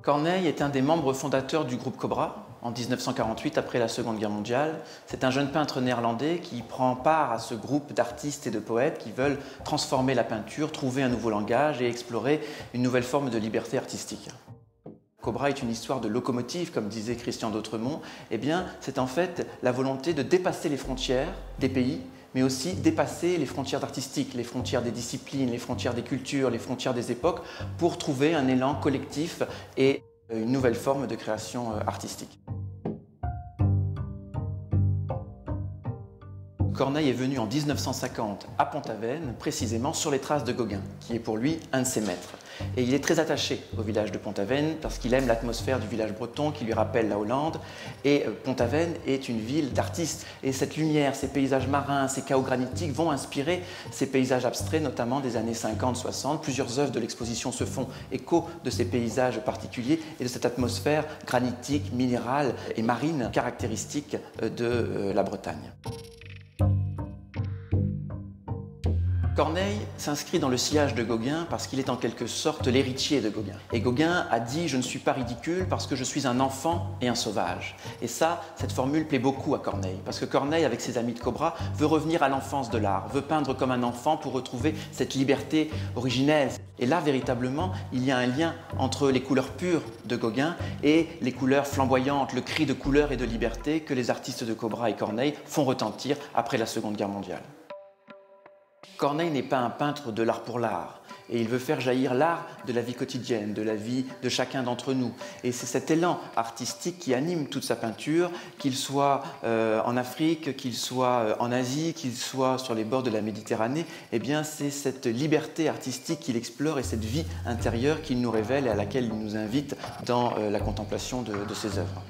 Corneille est un des membres fondateurs du groupe Cobra en 1948, après la Seconde Guerre mondiale. C'est un jeune peintre néerlandais qui prend part à ce groupe d'artistes et de poètes qui veulent transformer la peinture, trouver un nouveau langage et explorer une nouvelle forme de liberté artistique. Cobra est une histoire de locomotive, comme disait Christian d'Autremont. Eh bien, c'est en fait la volonté de dépasser les frontières des pays, mais aussi dépasser les frontières artistiques, les frontières des disciplines, les frontières des cultures, les frontières des époques, pour trouver un élan collectif et une nouvelle forme de création artistique. Corneille est venu en 1950 à Pont-Aven, précisément sur les traces de Gauguin, qui est pour lui un de ses maîtres. Et il est très attaché au village de Pont-Aven parce qu'il aime l'atmosphère du village breton qui lui rappelle la Hollande. Et Pont-Aven est une ville d'artistes. Et cette lumière, ces paysages marins, ces chaos granitiques vont inspirer ces paysages abstraits, notamment des années 50-60. Plusieurs œuvres de l'exposition se font écho de ces paysages particuliers et de cette atmosphère granitique, minérale et marine caractéristique de la Bretagne. Corneille s'inscrit dans le sillage de Gauguin parce qu'il est en quelque sorte l'héritier de Gauguin. Et Gauguin a dit « Je ne suis pas ridicule parce que je suis un enfant et un sauvage ». Et ça, cette formule plaît beaucoup à Corneille, parce que Corneille, avec ses amis de Cobra, veut revenir à l'enfance de l'art, veut peindre comme un enfant pour retrouver cette liberté originelle. Et là, véritablement, il y a un lien entre les couleurs pures de Gauguin et les couleurs flamboyantes, le cri de couleur et de liberté que les artistes de Cobra et Corneille font retentir après la Seconde Guerre mondiale. Corneille n'est pas un peintre de l'art pour l'art, et il veut faire jaillir l'art de la vie quotidienne, de la vie de chacun d'entre nous. Et c'est cet élan artistique qui anime toute sa peinture, qu'il soit en Afrique, qu'il soit en Asie, qu'il soit sur les bords de la Méditerranée. Eh bien, c'est cette liberté artistique qu'il explore et cette vie intérieure qu'il nous révèle et à laquelle il nous invite dans la contemplation de ses œuvres.